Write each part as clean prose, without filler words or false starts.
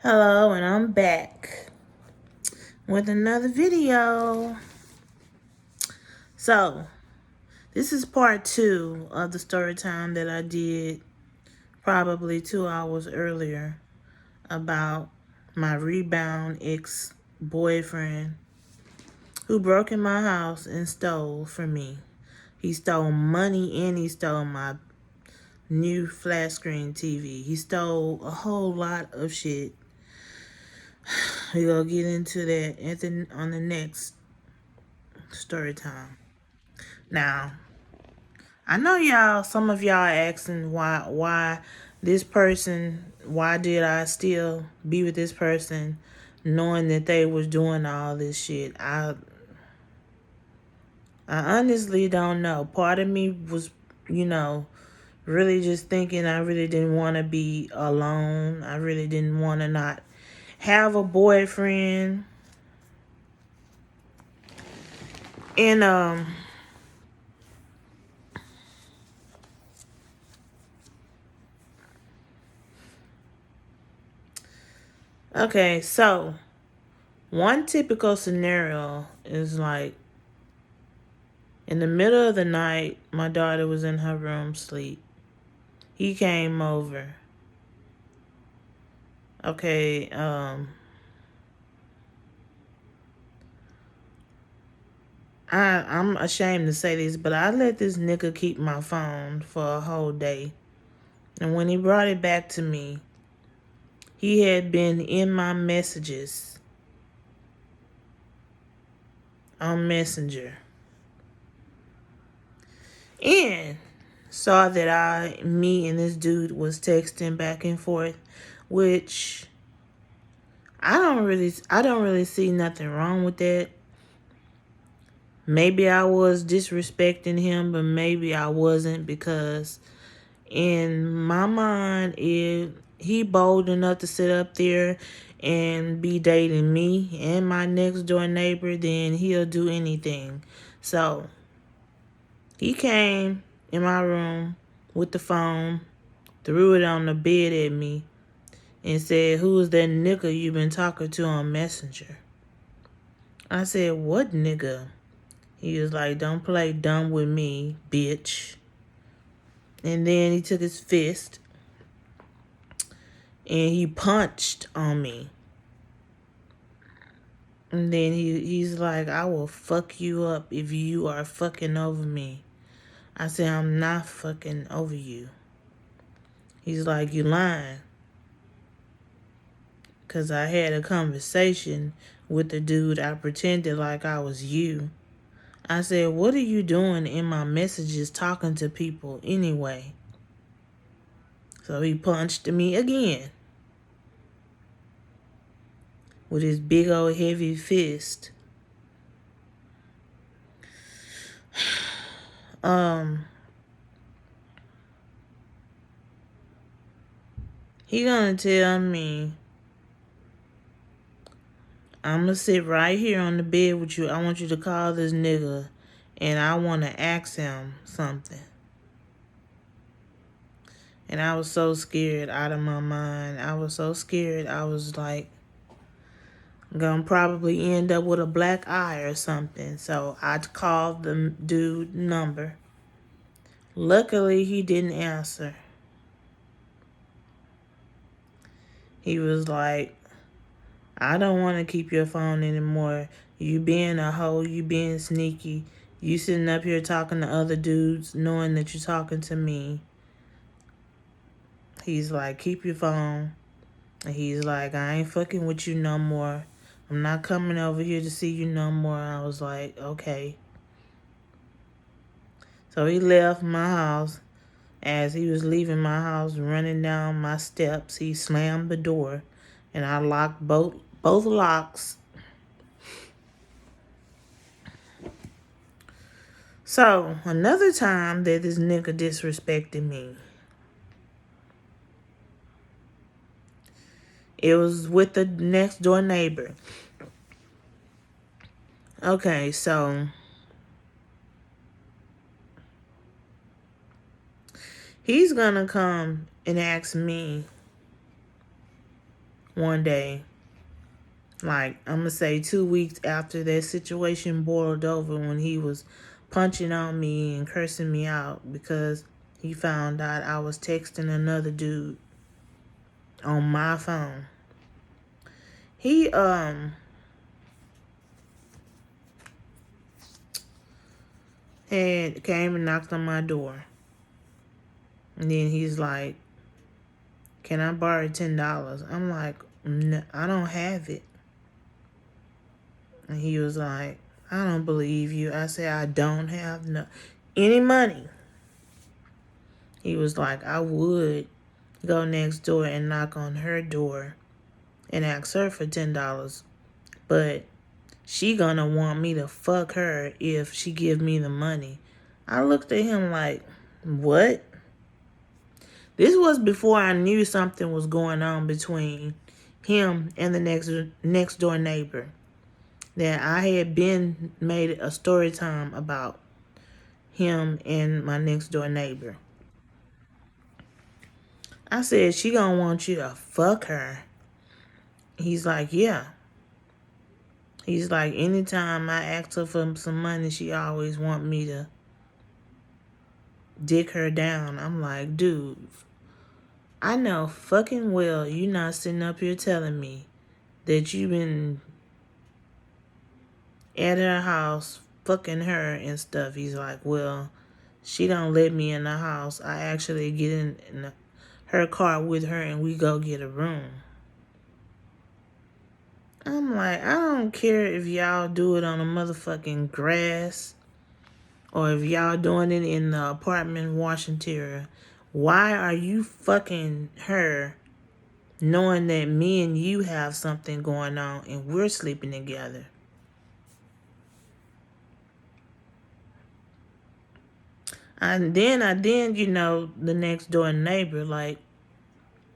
Hello, and I'm back with another video. So, this is part 2 of the story time that I did probably 2 hours earlier about my rebound ex-boyfriend who broke in my house and stole from me. He stole money and he stole my new flat screen TV. He stole a whole lot of shit. We're gonna get into that on the next story time. Now, I know some of y'all asking why this person, why did I still be with this person knowing that they was doing all this shit. I honestly don't know. Part of me was, really just thinking I really didn't want to be alone. I really didn't want to not have a boyfriend. And okay, so one typical scenario is like in the middle of the night, my daughter was in her room asleep. He came over. Okay, I'm ashamed to say this, but I let this nigga keep my phone for a whole day. And when he brought it back to me, he had been in my messages on Messenger. And saw that me and this dude was texting back and forth, which I don't really see nothing wrong with that. Maybe I was disrespecting him, but maybe I wasn't, because in my mind, if he bold enough to sit up there and be dating me and my next door neighbor, then he'll do anything. So he came in my room with the phone, threw it on the bed at me, and said, "Who's that nigga you been talking to on Messenger?" I said, "What nigga?" He was like, "Don't play dumb with me, bitch." And then he took his fist and he punched on me. And then he's like, "I will fuck you up if you are fucking over me." I said, "I'm not fucking over you." He's like, "You lying." Because I had a conversation with the dude. I pretended like I was you. I said, "What are you doing in my messages talking to people anyway?" So he punched me again with his big old heavy fist. He gonna tell me, "I'm gonna sit right here on the bed with you. I want you to call this nigga and I want to ask him something." And I was so scared out of my mind. I was so scared. I was like, gonna probably end up with a black eye or something. So I called the dude number. Luckily, he didn't answer. He was like, "I don't want to keep your phone anymore. You being a hoe, you being sneaky. You sitting up here talking to other dudes knowing that you're talking to me." He's like, "Keep your phone." And he's like, "I ain't fucking with you no more. I'm not coming over here to see you no more." I was like, "Okay." So he left my house. As he was leaving my house, running down my steps, he slammed the door and I locked both locks. So, another time that this nigga disrespected me, it was with the next door neighbor. Okay, so he's gonna come and ask me one day, like I'm gonna say 2 weeks after that situation boiled over, when he was punching on me and cursing me out because he found out I was texting another dude on my phone. He had came and knocked on my door. And then he's like, "Can I borrow $10?" I'm like, "No, I don't have it." And he was like, "I don't believe you." I said, "I don't have any money." He was like, "I would go next door and knock on her door and ask her for $10, but she gonna want me to fuck her if she give me the money." I looked at him like, "What?" This was before I knew something was going on between him and the next door neighbor. That I had been made a story time about him and my next door neighbor. I said, "She gonna want you to fuck her." He's like, "Yeah." He's like, "Anytime I ask her for some money, she always want me to dick her down." I'm like, "Dude, I know fucking well you not sitting up here telling me that you been at her house fucking her and stuff." He's like, "Well, she don't let me in the house. I actually get in her car with her and we go get a room." I'm like, I don't care if y'all do it on a motherfucking grass or if y'all doing it in the apartment wash interior. Why are you fucking her knowing that me and you have something going on and we're sleeping together? And then the next door neighbor, like,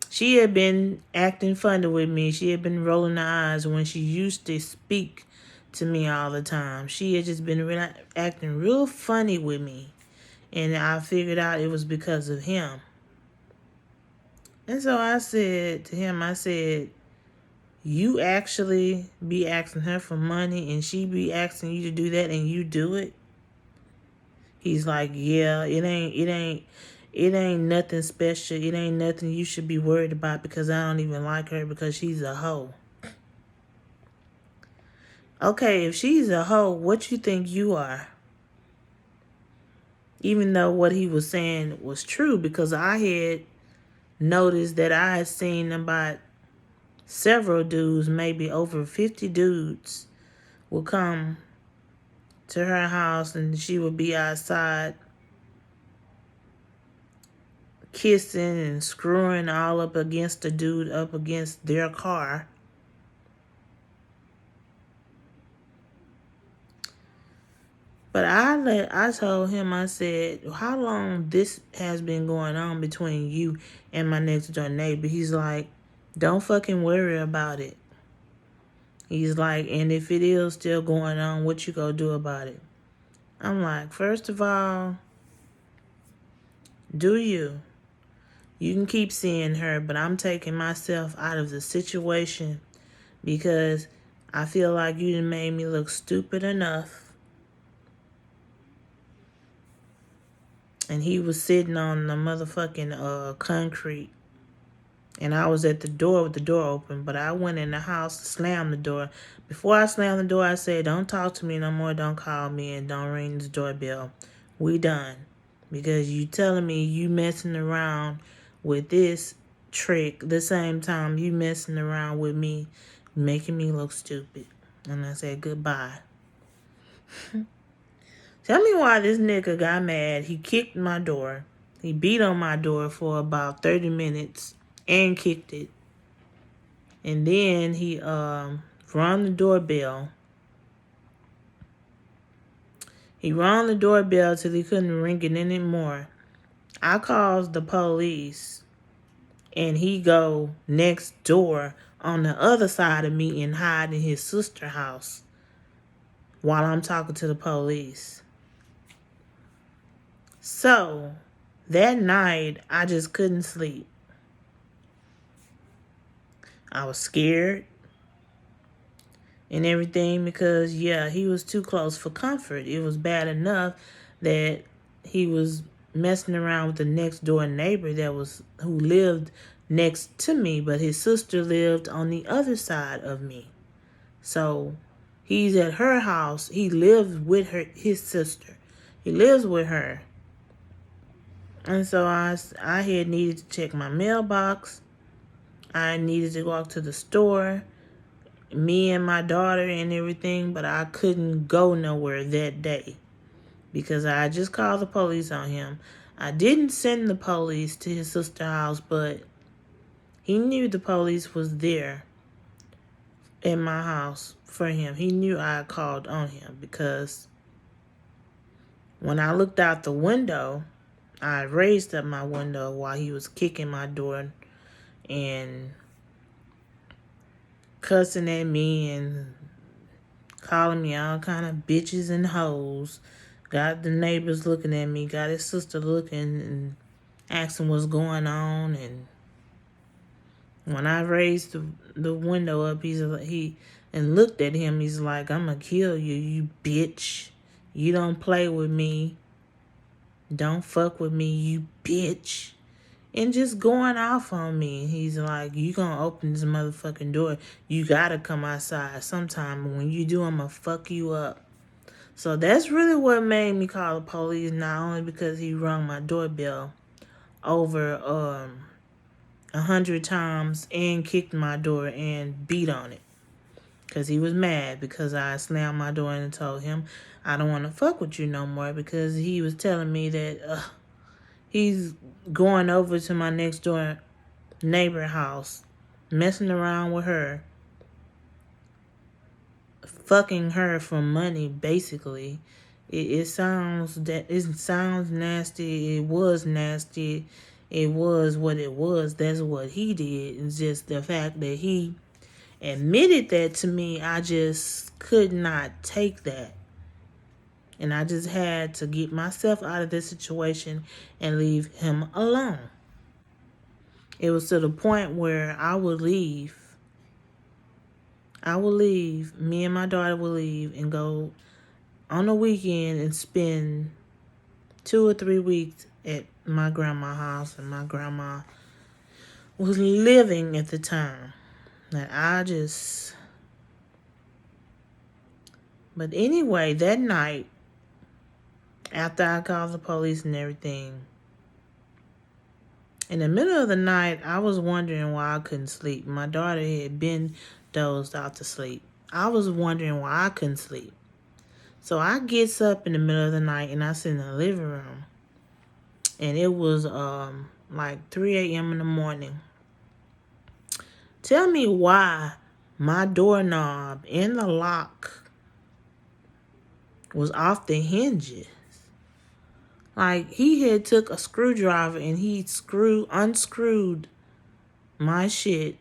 she had been acting funny with me. She had been rolling her eyes when she used to speak to me all the time. She had just been acting real funny with me. And I figured out it was because of him. And so I said to him, I said, "You actually be asking her for money and she be asking you to do that and you do it?" He's like, "Yeah, it ain't nothing special. It ain't nothing you should be worried about because I don't even like her because she's a hoe." Okay, if she's a hoe, what you think you are? Even though what he was saying was true, because I had noticed that I had seen about several dudes, maybe over 50 dudes, would come to her house and she would be outside kissing and screwing all up against the dude up against their car. But I told him, I said, "How long this has been going on between you and my next door neighbor?" He's like, "Don't fucking worry about it." He's like, "And if it is still going on, what you gonna do about it?" I'm like, first of all, do you? You can keep seeing her, but I'm taking myself out of the situation because I feel like you done made me look stupid enough. And he was sitting on the motherfucking concrete. And I was at the door with the door open, but I went in the house to slam the door. Before I slammed the door, I said, "Don't talk to me no more, don't call me, and don't ring the doorbell. We done." Because you telling me you messing around with this trick the same time you messing around with me, making me look stupid. And I said, "Goodbye." Tell me why this nigga got mad. He kicked my door. He beat on my door for about 30 minutes and kicked it. And then he rang the doorbell. He rang the doorbell till he couldn't ring it anymore. I calls the police, and he go next door on the other side of me and hide in his sister's house while I'm talking to the police. So that night, I just couldn't sleep. I was scared and everything because, yeah, he was too close for comfort. It was bad enough that he was messing around with the next door neighbor who lived next to me, but his sister lived on the other side of me. So he's at her house. He lives with his sister. He lives with her. And so I had needed to check my mailbox. I needed to walk to the store, me and my daughter and everything, but I couldn't go nowhere that day because I just called the police on him. I didn't send the police to his sister's house, but he knew the police was there in my house for him. He knew I called on him because when I looked out the window, I raised up my window while he was kicking my door and cussing at me and calling me all kind of bitches and hoes. Got the neighbors looking at me, got his sister looking and asking what's going on. And when I raised the window up, he and looked at him, he's like, "I'm gonna kill you, you bitch. You don't play with me. Don't fuck with me, you bitch." And just going off on me. He's like, "You gonna open this motherfucking door. You gotta come outside sometime. When you do, I'm gonna fuck you up." So that's really what made me call the police, not only because he rung my doorbell over 100 times and kicked my door and beat on it. Because he was mad because I slammed my door and told him I don't want to fuck with you no more because he was telling me that he's going over to my next door neighbor house, messing around with her, fucking her for money, basically. It sounds nasty. It was nasty. It was what it was. That's what he did. It's just the fact that he admitted that to me. I just could not take that. And I just had to get myself out of this situation and leave him alone. It was to the point where I would leave. Me and my daughter would leave and go on the weekend and spend 2 or 3 weeks at my grandma's house. And my grandma was living at the time. But anyway, that night, after I called the police and everything, in the middle of the night, I was wondering why I couldn't sleep. My daughter had been dozed out to sleep. I was wondering why I couldn't sleep. So I gets up in the middle of the night and I sit in the living room. And it was like 3 a.m. in the morning. Tell me why my doorknob and the lock was off the hinges. Like he had took a screwdriver and he unscrewed my shit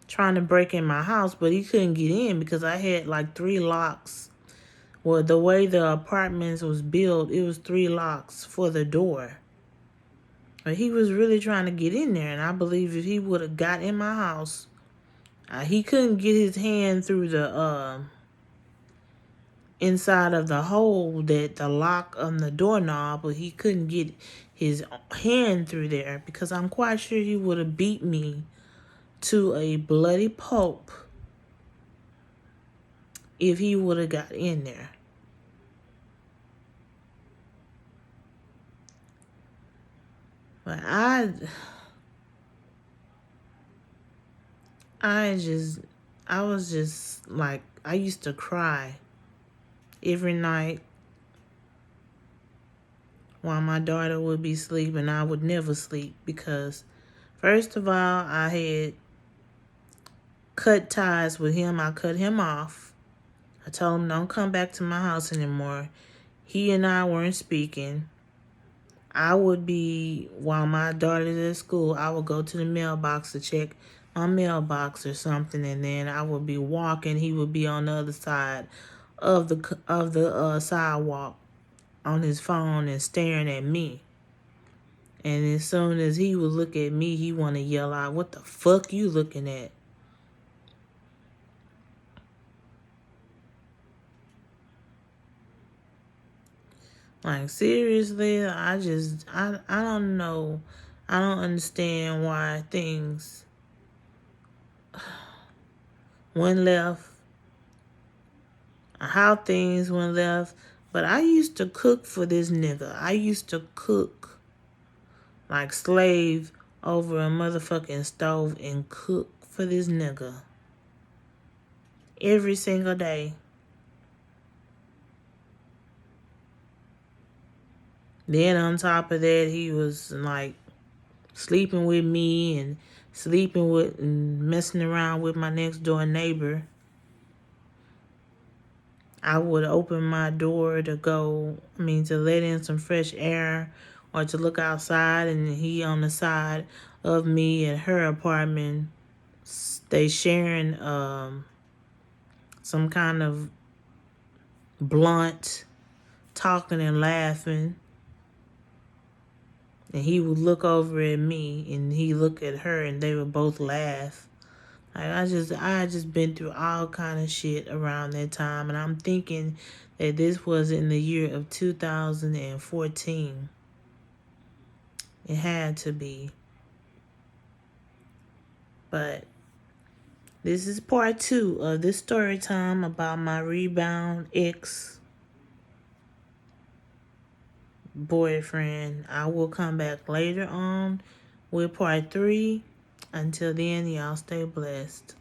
trying to break in my house, but he couldn't get in because I had like 3 locks. Well, the way the apartments was built, it was 3 locks for the door. But he was really trying to get in there, and I believe if he would have got in my house, he couldn't get his hand through the inside of the hole that the lock on the doorknob, but he couldn't get his hand through there because I'm quite sure he would have beat me to a bloody pulp if he would have got in there. But I was just like, I used to cry every night while my daughter would be sleeping. I would never sleep because, first of all, I had cut ties with him. I cut him off. I told him, don't come back to my house anymore. He and I weren't speaking. While my daughter's at school, I would go to the mailbox to check my mailbox or something, and then I would be walking. He would be on the other side of the sidewalk on his phone and staring at me. And as soon as he would look at me, he want to yell out, "What the fuck you looking at?" Like, seriously, I don't know. I don't understand why things went left, how things went left. But I used to cook for this nigga. I used to cook like slave over a motherfucking stove and cook for this nigga every single day. Then on top of that, he was like sleeping with me and sleeping with and messing around with my next door neighbor. I would open my door to let in some fresh air or to look outside, and he on the side of me at her apartment. They sharing some kind of blunt, talking and laughing. And he would look over at me and he look at her and they would both laugh. Like, I just been through all kind of shit around that time, and I'm thinking that this was in the year of 2014. It had to be. But this is part 2 of this story time about my rebound ex boyfriend. I will come back later on with part 3. Until then, y'all stay blessed.